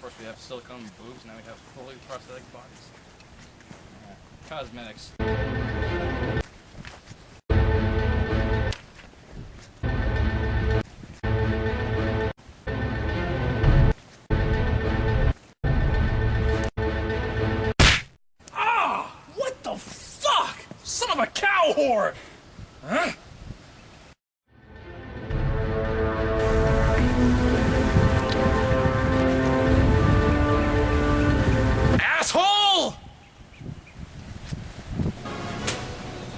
course, we have silicone boobs. Now we have fully prosthetic bodies. Cosmetics. Ah! What the fuck? Son of a cow whore! Huh? Asshole!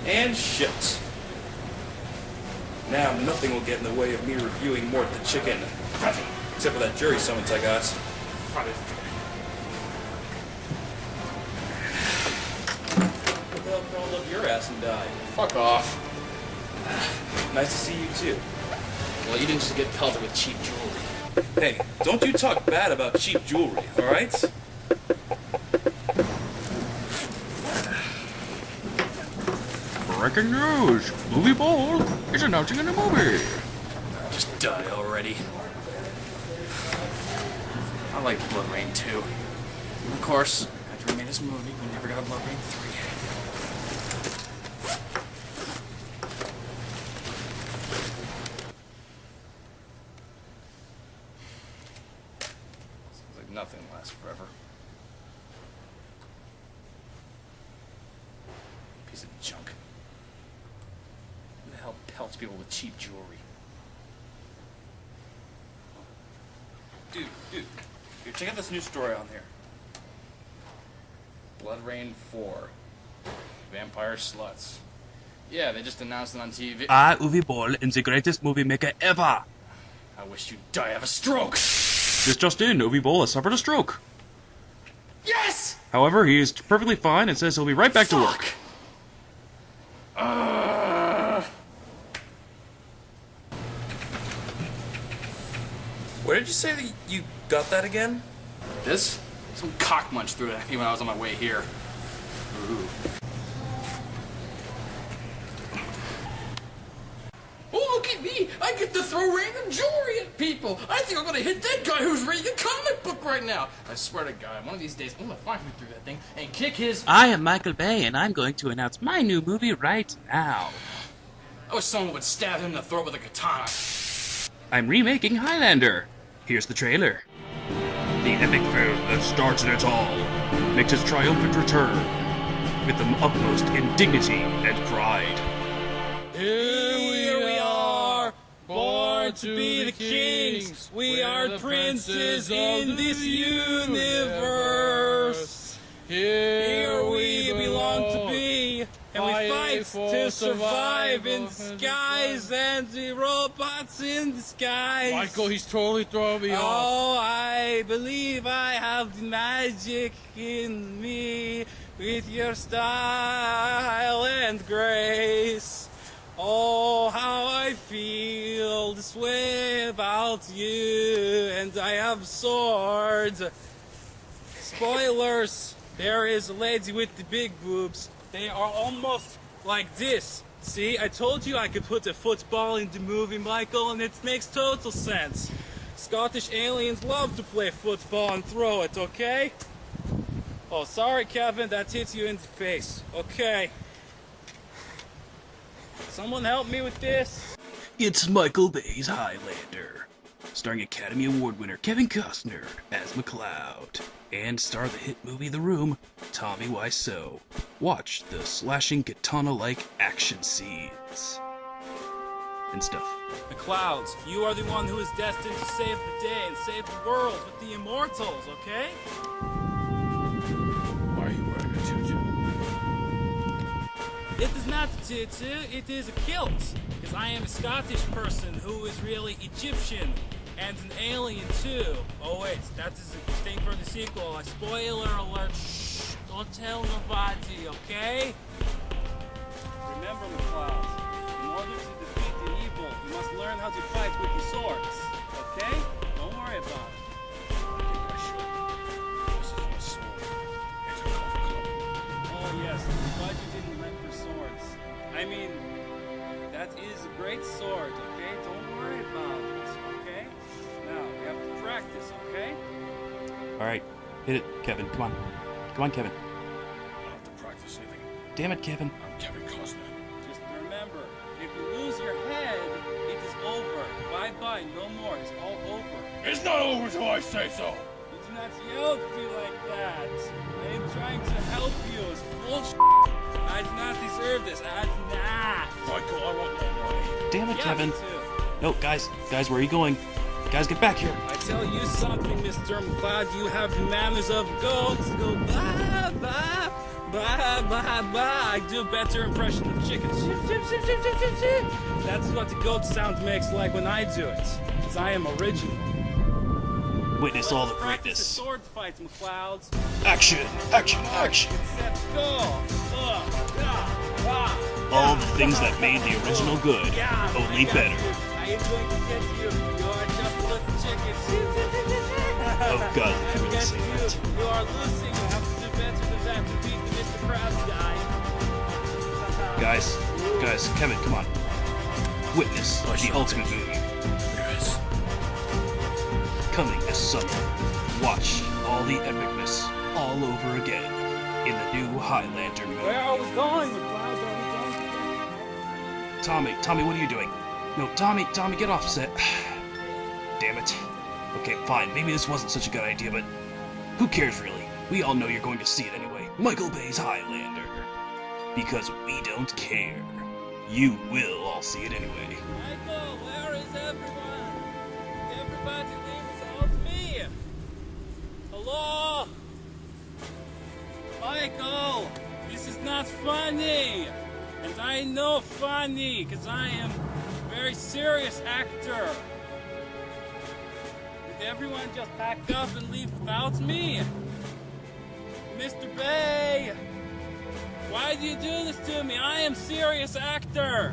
And shipped. Now nothing will get in the way of me reviewing Mort the Chicken. Except for that jury summons I got. What the hell crawled up your ass and died? Fuck off. Nice to see you too. Well, you didn't just get pelted with cheap jewelry. Hey, don't you talk bad about cheap jewelry, alright? Breaking news! Movie Ball is announcing a new movie. Just die already. I like Blood Rain 2. And of course, after we made this movie, we never got Blood Rain 3. Seems like nothing lasts forever. Piece of junk. Who the hell pelts people with cheap jewelry? Dude, here, check out this new story on here. Blood Rain 4. Vampire Sluts. Yeah, they just announced it on TV. Movie Ball is the greatest movie maker ever. I wish you'd die of a stroke. This just in, Movie Ball has suffered a stroke. Yes! However, he is perfectly fine and says he'll be right back to work. Where did you say that you got that again? This? Some cock munch threw it at me when I was on my way here. Ooh. Oh, look at me! I get to throw random jewelry at people! I think I'm gonna hit that guy who's reading a comic book right now! I swear to God, one of these days I'm gonna find who threw that thing and kick his— I am Michael Bay, and I'm going to announce my new movie right now. I wish someone would stab him in the throat with a katana. I'm remaking Highlander. Here's the trailer. The epic film that starts it all makes its triumphant return with the utmost indignity and pride. Here we are, born to be the kings. We are the princes in this universe. Here we belong to be, and we fight to survive in disguise and the robots in disguise. Michael, he's totally throwing me off. Oh, I believe I have the magic in me with your style and grace. Oh, how I feel this way about you, and I have swords. Spoilers, there is a lady with the big boobs. They are almost like this. See, I told you I could put a football in the movie, Michael, and it makes total sense. Scottish aliens love to play football and throw it, okay? Oh, sorry, Kevin, that hits you in the face. Okay. Someone help me with this? It's Michael Bay's Highlander, starring Academy Award winner Kevin Costner as McCloud, and star of the hit movie The Room, Tommy Wiseau. Watch the slashing katana-like action scenes and stuff. McClouds, you are the one who is destined to save the day and save the world with the immortals, okay? Why are you wearing a tutu? It is not a tutu, it is a kilt. Because I am a Scottish person who is really Egyptian and an alien too. Oh wait, that is a thing for the sequel. A spoiler alert. Shh, don't tell nobody, okay? Remember, McClouds, in order to defeat the evil, you must learn how to fight with the swords. Okay? Don't worry about it. This is my sword. It's a golf club. Oh yes, I'm glad you didn't went for swords. I mean, that is a great sword, okay? Don't worry about it, okay? Now, we have to practice, okay? Alright, hit it, Kevin. Come on. Come on, Kevin. I don't have to practice anything. Damn it, Kevin. I'm Kevin Costner. Just remember, if you lose your head, it is over. Bye-bye, no more. It's all over. It's not over till I say so. You do not yell at me like that. I am trying to help you. It's bullshit. I do not deserve this. I do not. Michael, I want more money. Damn it, Yeah, Kevin. me too. No, guys, where are you going? Guys, get back here. I tell you something, Mr. McCloud, you have the manners of goats. Go bye, bye, bye, bye, bye. I do a better impression of chicken. That's what the goat sound makes like when I do it. Because I am original. Witness all the Let's practice greatness. the sword fights, McCloud. Action! Action! Action! Let's go. All the things that made the original good, Yeah, only I got better. you. I am going to get you. You are just a little chicken. Oh God, I I'm really getting say you. that. You are losing. You have to do better than that to beat the Mr. Krabs guy. Guys, Kevin, come on. Witness the ultimate movie. Yes. Coming this summer. Watch all the epicness all over again in the new Highlander movie. Where are we going, McCloud? Are we going to Tommy, what are you doing? No, Tommy, get off set. Damn it. Okay, fine, maybe this wasn't such a good idea, but who cares really? We all know you're going to see it anyway. Michael Bay's Highlander. Because we don't care. You will all see it anyway. Michael, where is everyone? Everybody leave without me. Hello? Michael, this is not funny. And I know funny, because I am a very serious actor. Did everyone just pack up and leave without me? Mr. Bay, why do you do this to me? I am serious actor.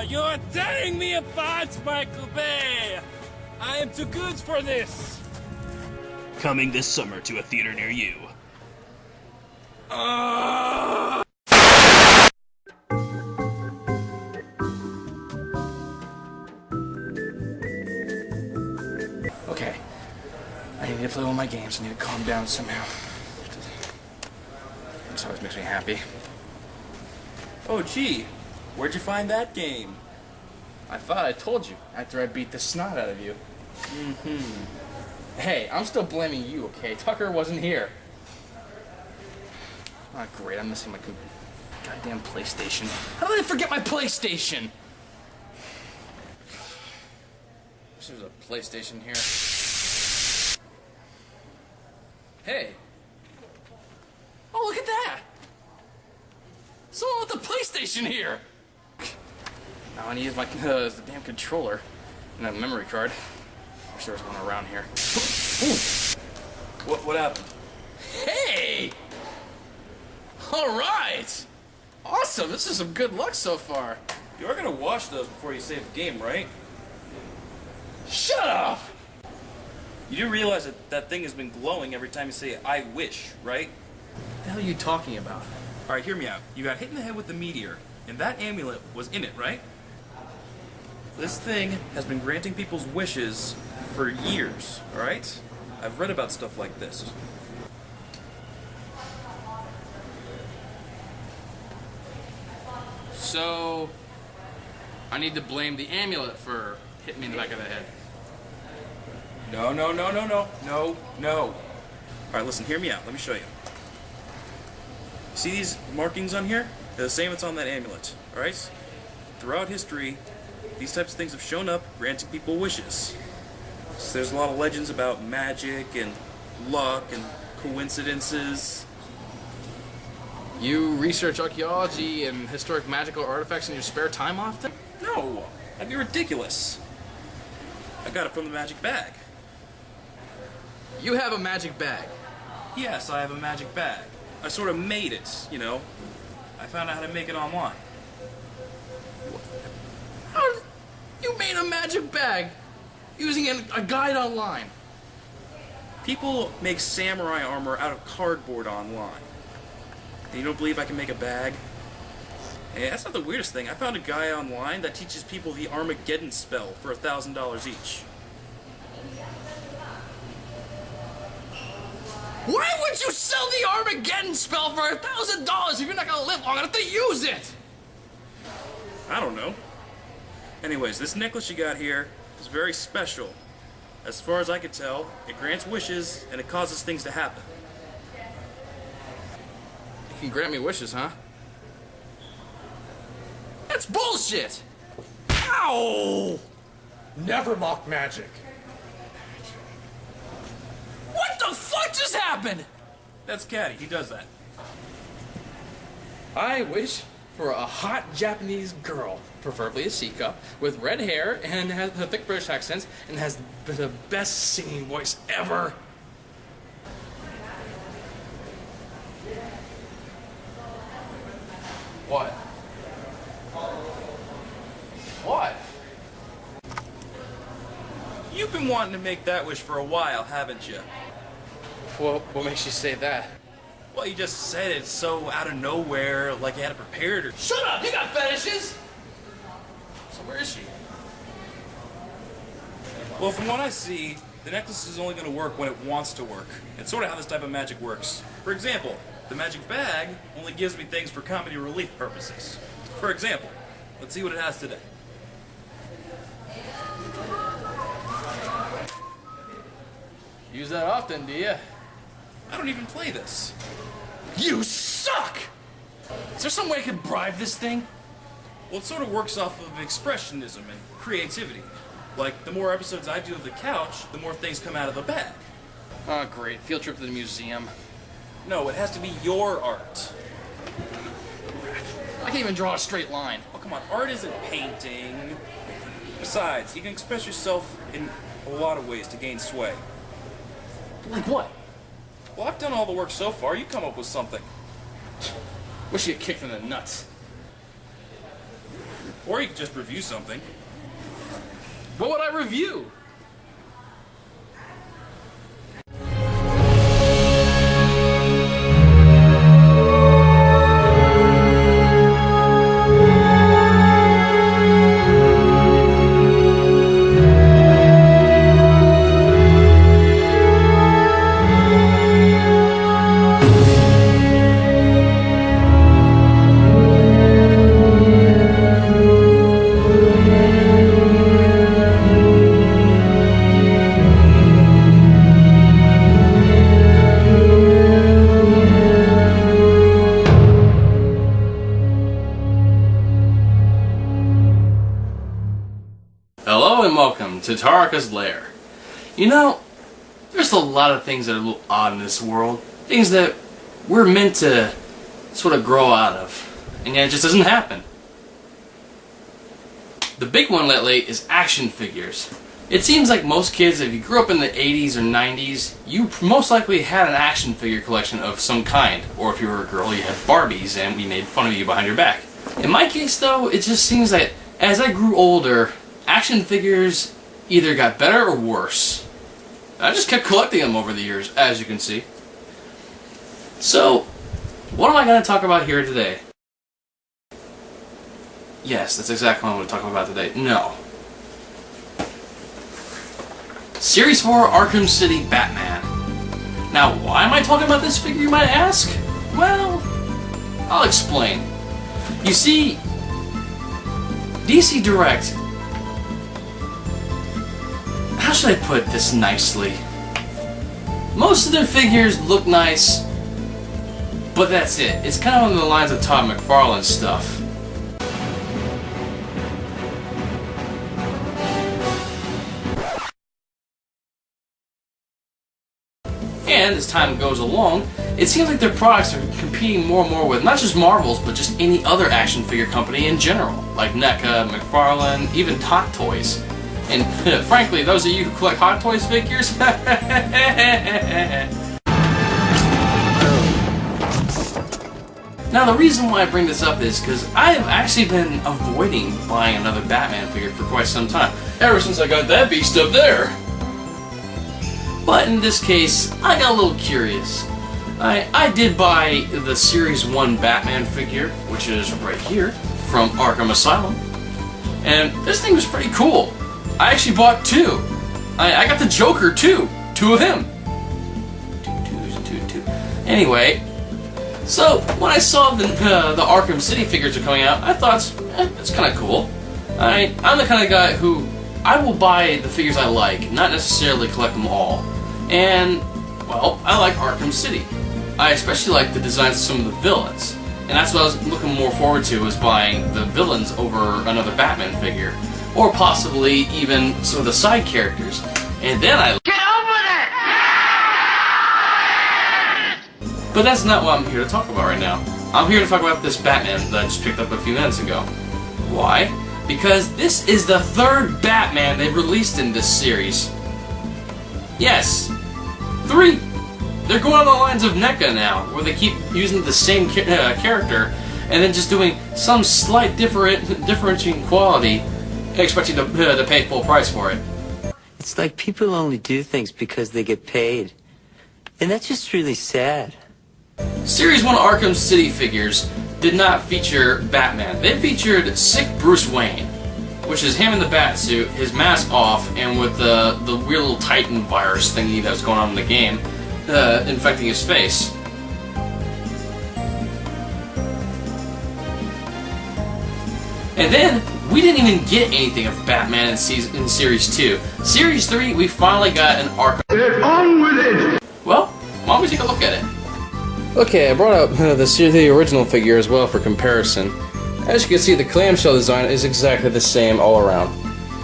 You are tearing me apart, Michael Bay. I am too good for this. Coming this summer to a theater near you. Okay. I need to play one of my games. I need to calm down somehow. This always makes me happy. Oh, gee. Where'd you find that game? I thought I told you after I beat the snot out of you. Hey, I'm still blaming you, okay? Tucker wasn't here. Ah, great. I'm missing my goddamn PlayStation. How did I forget my PlayStation? There's a PlayStation here. Hey. Oh, look at that. Someone with a PlayStation here. Now I need to use my the damn controller and a memory card. Wish there was one around here. What happened? Hey! All right. Awesome. This is some good luck so far. You are gonna wash those before you save the game, right? Shut up. You do realize that that thing has been glowing every time you say "I wish," right? What the hell are you talking about? All right, hear me out. You got hit in the head with the meteor, and that amulet was in it, right? This thing has been granting people's wishes for years, all right? I've read about stuff like this. So, I need to blame the amulet for hitting me in the back of the head. No. All right, listen, hear me out. Let me show you. See these markings on here? They're the same that's on that amulet, all right? Throughout history, these types of things have shown up, granting people wishes. So there's a lot of legends about magic and luck and coincidences. You research archaeology and historic magical artifacts in your spare time often? No, that'd be ridiculous. I got it from the magic bag. You have a magic bag. Yes, I have a magic bag. I sort of made it, you know. I found out how to make it online. How did you made a magic bag using a guide online? People make samurai armor out of cardboard online. And you don't believe I can make a bag? Hey, that's not the weirdest thing. I found a guy online that teaches people the Armageddon spell for $1,000 each. Why would you sell the Armageddon spell for $1,000 if you're not gonna live long enough to use it? I don't know. Anyways, this necklace you got here is very special. As far as I can tell, it grants wishes and it causes things to happen. You can grant me wishes, huh? That's bullshit! Ow! Never mock magic. What the fuck just happened? That's Caddy, he does that. I wish for a hot Japanese girl, preferably a C-cup, with red hair and has a thick British accent and has the best singing voice ever. What? What? You've been wanting to make that wish for a while, haven't you? What makes you say that? Well, you just said it so out of nowhere, like you had it prepared or... Shut up! You got fetishes! So where is she? Well, from what I see, the necklace is only going to work when it wants to work. It's sort of how this type of magic works. For example, the magic bag only gives me things for comedy relief purposes. For example, let's see what it has today. Use that often, do you? I don't even play this. You suck! Is there some way I could bribe this thing? Well, it sort of works off of expressionism and creativity. Like, the more episodes I do of the couch, the more things come out of the bag. Oh, great. Field trip to the museum. No, it has to be your art. I can't even draw a straight line. Oh, come on, art isn't painting. Besides, you can express yourself in a lot of ways to gain sway. Like what? Well, I've done all the work so far, you come up with something. Wish you get kicked in the nuts. Or you could just review something. What would I review? Hello and welcome to Taraka's Lair. You know, there's a lot of things that are a little odd in this world. Things that we're meant to sort of grow out of. And yet it just doesn't happen. The big one lately is action figures. It seems like most kids, if you grew up in the 80s or 90s, you most likely had an action figure collection of some kind. Or if you were a girl, you had Barbies and we made fun of you behind your back. In my case though, it just seems that as I grew older, action figures either got better or worse. I just kept collecting them over the years, as you can see. So, what am I going to talk about here today? Yes, that's exactly what I'm going to talk about today. No. Series 4 Arkham City Batman. Now, why am I talking about this figure, you might ask? Well, I'll explain. You see, DC Direct... How should I put this nicely? Most of their figures look nice, but that's it. It's kind of on the lines of Todd McFarlane stuff. And as time goes along, it seems like their products are competing more and more with not just Marvel's, but just any other action figure company in general, like NECA, McFarlane, even Hot Toys. And frankly, those of you who collect Hot Toys figures, Now the reason why I bring this up is because I have actually been avoiding buying another Batman figure for quite some time, ever since I got that beast up there. But in this case, I got a little curious. I did buy the Series 1 Batman figure, which is right here, from Arkham Asylum. And this thing was pretty cool. I actually bought two. I got the Joker too. Two of him. Two twos and two Anyway, so when I saw the Arkham City figures are coming out, I thought, that's kind of cool. I'm the kind of guy who I will buy the figures I like, not necessarily collect them all. And, well, I like Arkham City. I especially like the designs of some of the villains. And that's what I was looking more forward to, was buying the villains over another Batman figure. Or possibly even some of the side characters. And then I... Get over it! But that's not what I'm here to talk about right now. I'm here to talk about this Batman that I just picked up a few minutes ago. Why? Because this is the third Batman they've released in this series. Yes! 3! They're going on the lines of NECA now, where they keep using the same character, and then just doing some slight differentiating quality, expecting to pay full price for it. It's like people only do things because they get paid. And that's just really sad. Series 1 Arkham City figures did not feature Batman. They featured sick Bruce Wayne, which is him in the Batsuit, his mask off, and with the weird little Titan virus thingy that was going on in the game, infecting his face. And then, we didn't even get anything of Batman in Series 2. Series 3, we finally got an Arkham. Get on with it! Well, why don't we take a look at it? Okay, I brought up the original figure as well for comparison. As you can see, the clamshell design is exactly the same all around.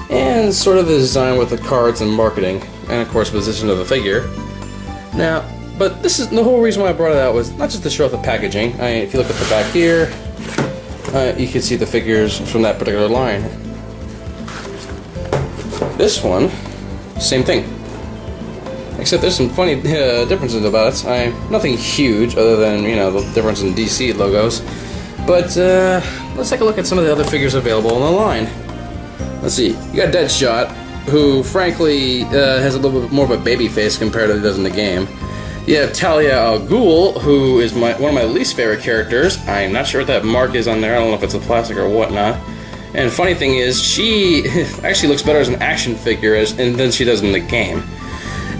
And sort of the design with the cards and marketing, and of course position of the figure. Now, but this is the whole reason why I brought it out was not just to show off the packaging. If you look at the back here, you can see the figures from that particular line. This one, same thing. Except there's some funny differences about it. Nothing huge other than, you know, the difference in DC logos. But let's take a look at some of the other figures available on the line. Let's see. You got Deadshot, who frankly has a little bit more of a baby face compared to what he does in the game. You have Talia al Ghul, who is one of my least favorite characters. I'm not sure what that mark is on there. I don't know if it's a plastic or whatnot. And funny thing is, she actually looks better as an action figure than she does in the game.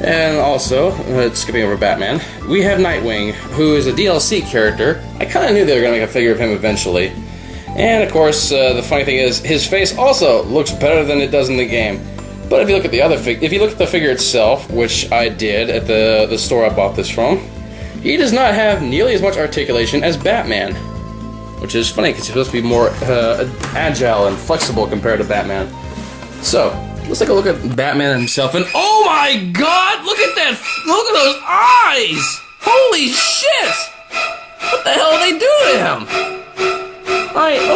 And also, skipping over Batman, we have Nightwing, who is a DLC character. I kind of knew they were going to make a figure of him eventually. And of course, the funny thing is, his face also looks better than it does in the game. But if you look at the other if you look at the figure itself, which I did at the store I bought this from, he does not have nearly as much articulation as Batman. Which is funny, because he's supposed to be more agile and flexible compared to Batman. So, let's take a look at Batman himself, and oh my god! Look at that! Look at those eyes! Holy shit! What the hell did they do to him?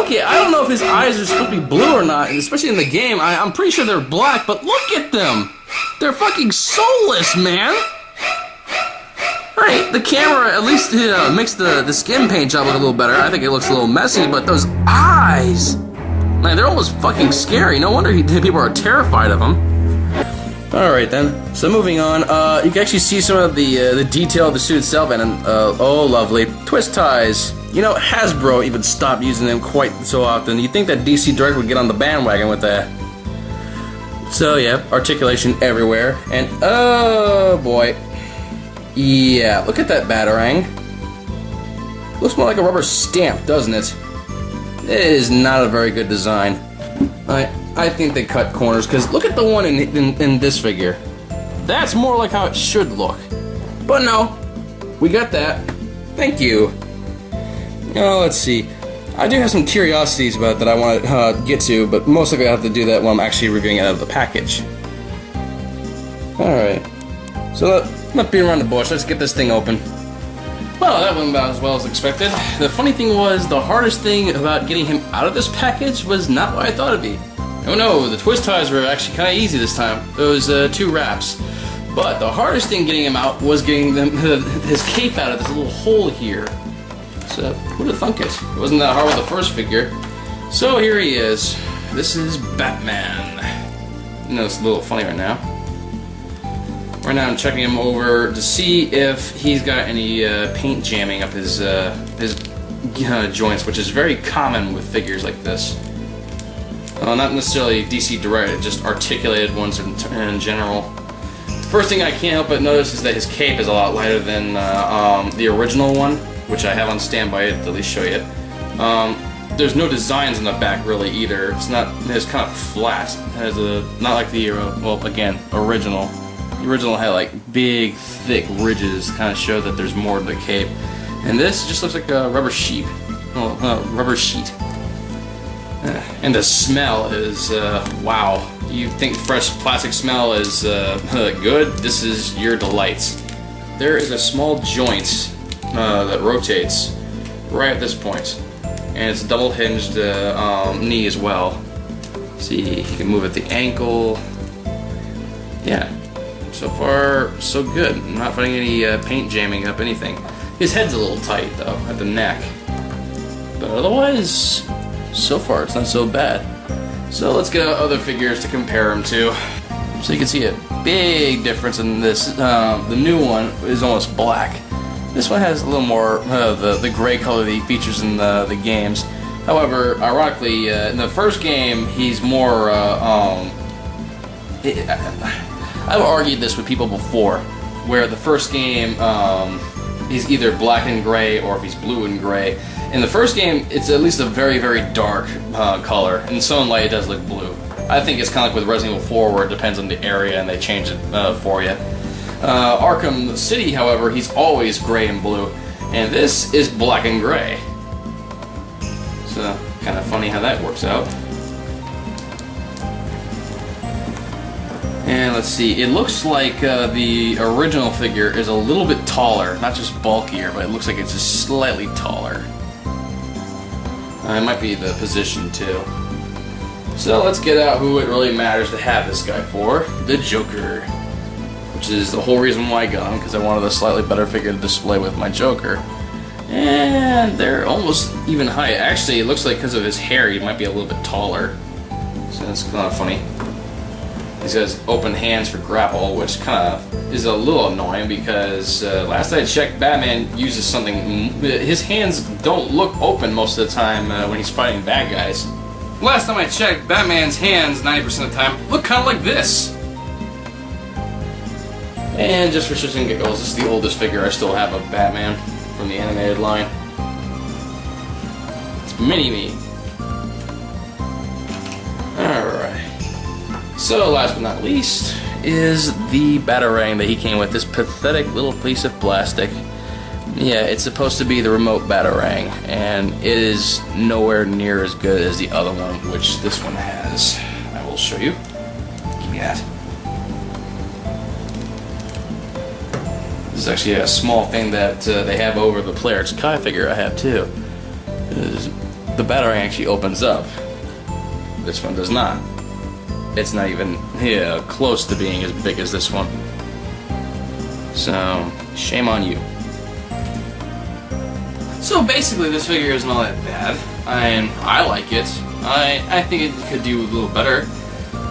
Okay, I don't know if his eyes are supposed to be blue or not, and especially in the game, I'm pretty sure they're black, but look at them! They're fucking soulless, man! Alright, the camera at least makes the skin paint job look a little better. I think it looks a little messy, but those eyes! Man, they're almost fucking scary. No wonder people are terrified of them. Alright then, so moving on, you can actually see some of the detail of the suit itself, and oh lovely, twist ties. You know, Hasbro even stopped using them quite so often. You'd think that DC Direct would get on the bandwagon with that. So yeah, articulation everywhere, and oh boy. Yeah, look at that Batarang. Looks more like a rubber stamp, doesn't it? It is not a very good design. I think they cut corners, because look at the one in this figure. That's more like how it should look. But no, we got that. Thank you. Oh, let's see. I do have some curiosities about it that I want to get to, but most likely I have to do that when I'm actually reviewing it out of the package. Alright. So, not being around the bush, let's get this thing open. Well, that went about as well as expected. The funny thing was, the hardest thing about getting him out of this package was not what I thought it'd be. Oh no, the twist ties were actually kind of easy this time. It was 2 wraps. But the hardest thing getting him out was getting his cape out of this little hole here. So, who'd have thunk it? It wasn't that hard with the first figure. So here he is. This is Batman. I know it's a little funny right now. Right now I'm checking him over to see if he's got any paint jamming up his joints, which is very common with figures like this. Not necessarily DC Direct, just articulated ones in general. First thing I can't help but notice is that his cape is a lot lighter than the original one, which I have on standby to at least show you. There's no designs in the back really either. It's kind of flat. It has not like the well, again, original. The original had like big, thick ridges, kind of show that there's more to the cape. And this just looks like a rubber sheet. Rubber sheet. And the smell is wow. You think fresh plastic smell is good? This is your delights. There is a small joint that rotates right at this point, and it's a double hinged knee as well. See, you can move at the ankle. Yeah, so far so good. I'm not finding any paint jamming up anything. His head's a little tight though at the neck, but otherwise, so far it's not so bad. So let's get other figures to compare them to. So you can see a big difference in this. The new one is almost black. This one has a little more the gray color that he features in the games. However, ironically, in the first game, he's more. I've argued this with people before, where the first game he's either black and gray or if he's blue and gray. In the first game, it's at least a very, very dark color. In Sunlight, it does look blue. I think it's kind of like with Resident Evil 4, where it depends on the area and they change it for you. Arkham City, however, he's always gray and blue, and this is black and gray. So, kind of funny how that works out. And let's see, it looks like the original figure is a little bit taller, not just bulkier, but it looks like it's just slightly taller. It might be the position too. So let's get out who it really matters to have this guy for, the Joker. Which is the whole reason why I got him, because I wanted a slightly better figure to display with my Joker. And they're almost even height. Actually, it looks like because of his hair, he might be a little bit taller. So that's kind of funny. He has open hands for grapple, which kind of is a little annoying because last I checked, Batman uses something. His hands don't look open most of the time when he's fighting bad guys. Last time I checked, Batman's hands 90% of the time look kind of like this. And just for shits and giggles, this is the oldest figure I still have of Batman from the animated line. It's Mini-Me. Alright. So, last but not least, is the Batarang that he came with. This pathetic little piece of plastic. Yeah, it's supposed to be the remote Batarang, and it is nowhere near as good as the other one, which this one has. I will show you. Give me that. This is actually a small thing that they have over the Player's Kai figure I have too. The Batarang actually opens up. This one does not. It's not even close to being as big as this one. So, shame on you. So basically, this figure isn't all that bad. I like it. I think it could do a little better.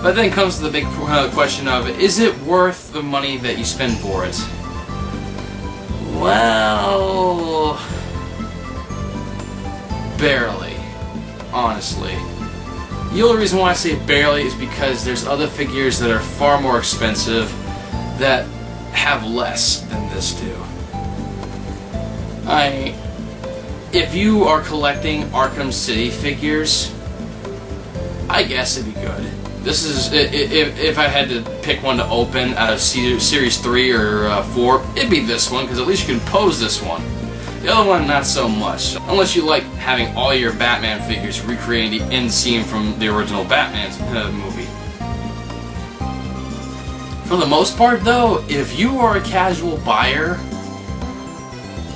But then comes the big question of, is it worth the money that you spend for it? Well, barely, honestly. The only reason why I say barely is because there's other figures that are far more expensive that have less than this do. If you are collecting Arkham City figures, I guess it'd be good. This is, if I had to pick one to open out of Series 3 or 4, it'd be this one, because at least you can pose this one. The other one, not so much. Unless you like having all your Batman figures recreating the end scene from the original Batman movie. For the most part, though, if you are a casual buyer,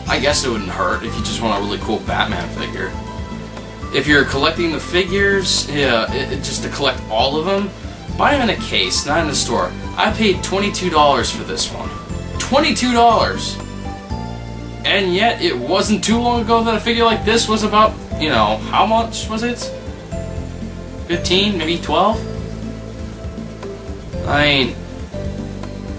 I guess it wouldn't hurt if you just want a really cool Batman figure. If you're collecting the figures, just to collect all of them, buy them in a case, not in the store. I paid $22 for this one. $22! And yet, it wasn't too long ago that a figure like this was about, you know, how much was it? 15, maybe 12? I mean,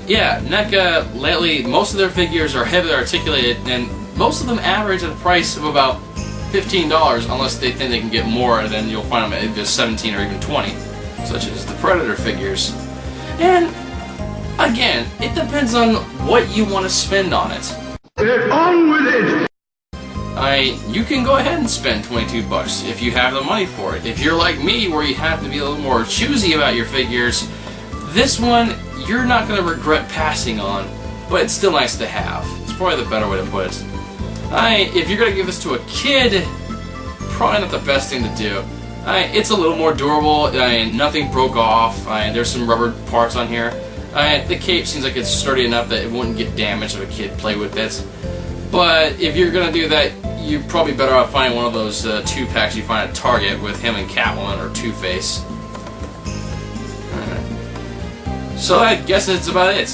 yeah, NECA, lately, most of their figures are heavily articulated, and most of them average at a price of about $15, unless they think they can get more, and then you'll find them at either 17 or even 20, such as the Predator figures. And Again, it depends on what you want to spend on it. Get on with it! You can go ahead and spend $22 if you have the money for it. If you're like me, where you have to be a little more choosy about your figures, this one you're not going to regret passing on, but it's still nice to have. It's probably the better way to put it. If you're going to give this to a kid, probably not the best thing to do. It's a little more durable. Nothing broke off. There's some rubber parts on here. The cape seems like it's sturdy enough that it wouldn't get damaged if a kid played with it. But if you're gonna do that, you're probably better off finding one of those 2-packs you find at Target with him and Catwoman or Two-Face. So I guess that's about it.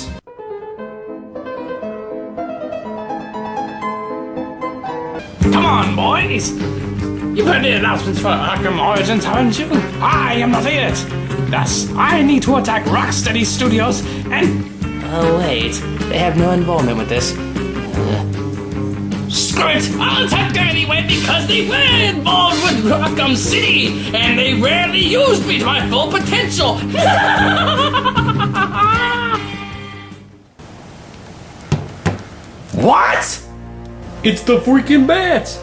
Come on, boys! You've heard the announcements for Arkham Origins, haven't you? I am not it! Thus, I need to attack Rocksteady Studios and... Oh, wait. They have no involvement with this. Screw it! I'll attack them anyway because they were involved with Arkham City and they rarely used me to my full potential! What? It's the freaking bats!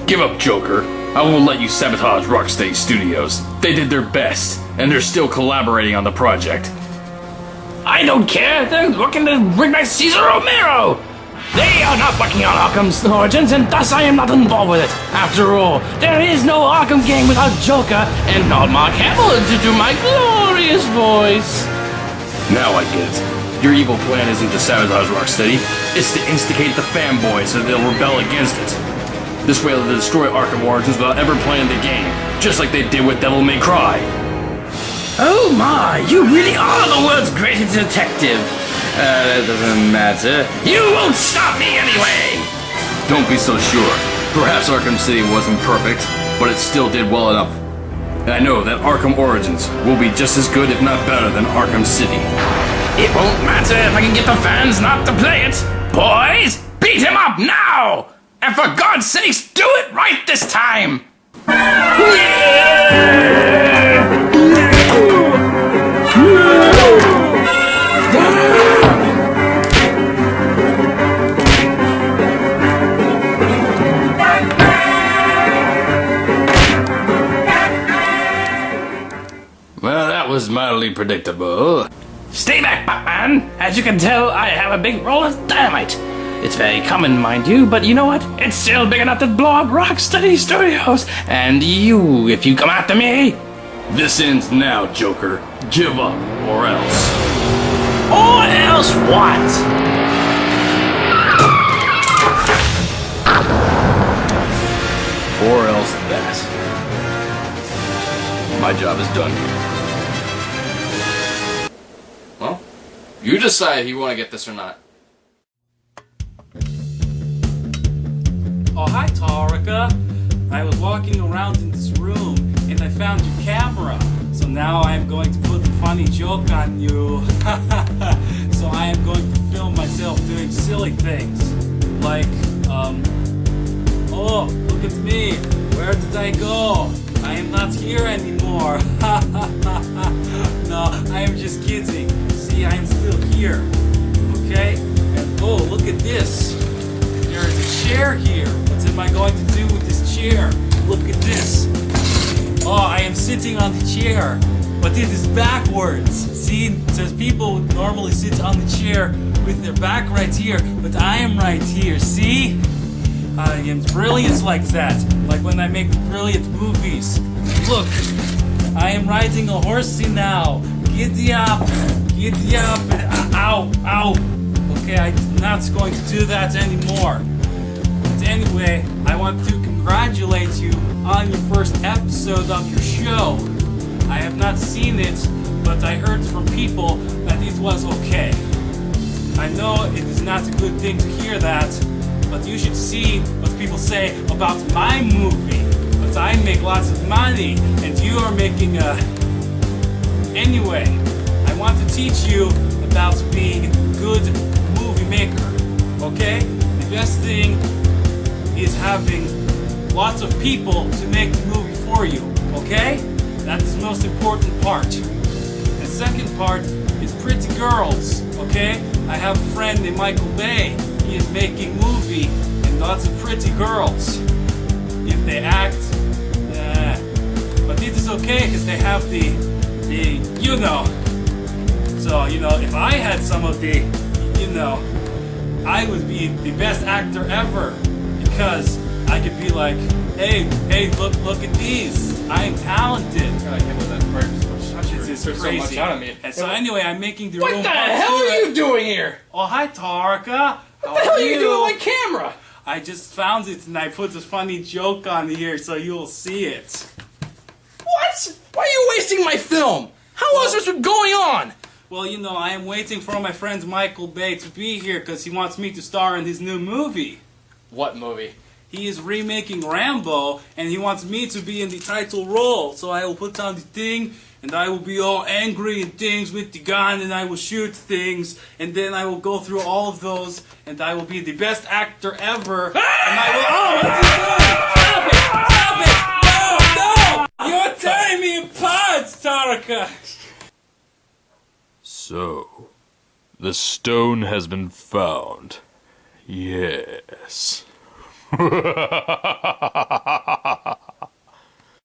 Give up, Joker. I won't let you sabotage Rocksteady Studios. They did their best, and they're still collaborating on the project. I don't care! They're looking to bring back Cesar Romero! They are not working on Arkham's Origins, and thus I am not involved with it. After all, there is no Arkham game without Joker, and not Mark Hamill to do my glorious voice. Now I get it. Your evil plan isn't to sabotage Rocksteady, it's to instigate the fanboys so they'll rebel against it. This way they'll destroy Arkham Origins without ever playing the game, just like they did with Devil May Cry. Oh my, you really are the world's greatest detective. That doesn't matter. You won't stop me anyway! Don't be so sure. Perhaps Arkham City wasn't perfect, but it still did well enough. And I know that Arkham Origins will be just as good, if not better, than Arkham City. It won't matter if I can get the fans not to play it. Boys, beat him up now! And for God's sakes, do it right this time! Well, that was mildly predictable. Stay back, Batman! As you can tell, I have a big roll of dynamite. It's very common, mind you, but you know what? It's still big enough to blow up Rocksteady Studios. And you, if you come after me... This ends now, Joker. Give up, or else. Or else what? Or else that. My job is done here. Well, you decide if you want to get this or not. Oh, hi, Taraka. I was walking around in this room and I found your camera. So now I am going to put a funny joke on you. So I am going to film myself doing silly things. Like, oh, look at me. Where did I go? I am not here anymore. No, I am just kidding. See, I am still here. Okay? And oh, look at this. There is a chair here. What am I going to do with this chair? Look at this. Oh, I am sitting on the chair, but it is backwards. See, it says people normally sit on the chair with their back right here, but I am right here. See? I am brilliant like that, like when I make brilliant movies. Look, I am riding a horsey now. Giddy up, giddy up, ow, ow. Okay, I'm not going to do that anymore. But anyway, I want to congratulate you on your first episode of your show. I have not seen it, but I heard from people that it was okay. I know it is not a good thing to hear that, but you should see what people say about my movie. But I make lots of money, and you are making a... Anyway, I want to teach you about being a good movie maker, okay? The best thing is having lots of people to make the movie for you, okay? That's the most important part. The second part is pretty girls, okay? I have a friend named Michael Bay. He is making movie and lots of pretty girls. If they act, but it is okay because they have the, you know. So, you know, if I had some of the, you know, I would be the best actor ever because I could be like, hey, look at these. I am talented. I can't believe that first. This is crazy. So much out of me. And so anyway, I'm making the What room the part hell two. are you doing here? Oh, hi, Taraka. What the hell are you doing with my camera? I just found it and I put a funny joke on here so you'll see it. What? Why are you wasting my film? How long is this been going on? Well, you know, I am waiting for my friend Michael Bay to be here because he wants me to star in his new movie. What movie? He is remaking Rambo and he wants me to be in the title role. So I will put on the thing and I will be all angry and things with the gun and I will shoot things and then I will go through all of those and I will be the best actor ever. And I will. Oh, what's he doing? Stop it! Stop it! No! You're tearing me apart, Taraka! So, the stone has been found. Yes.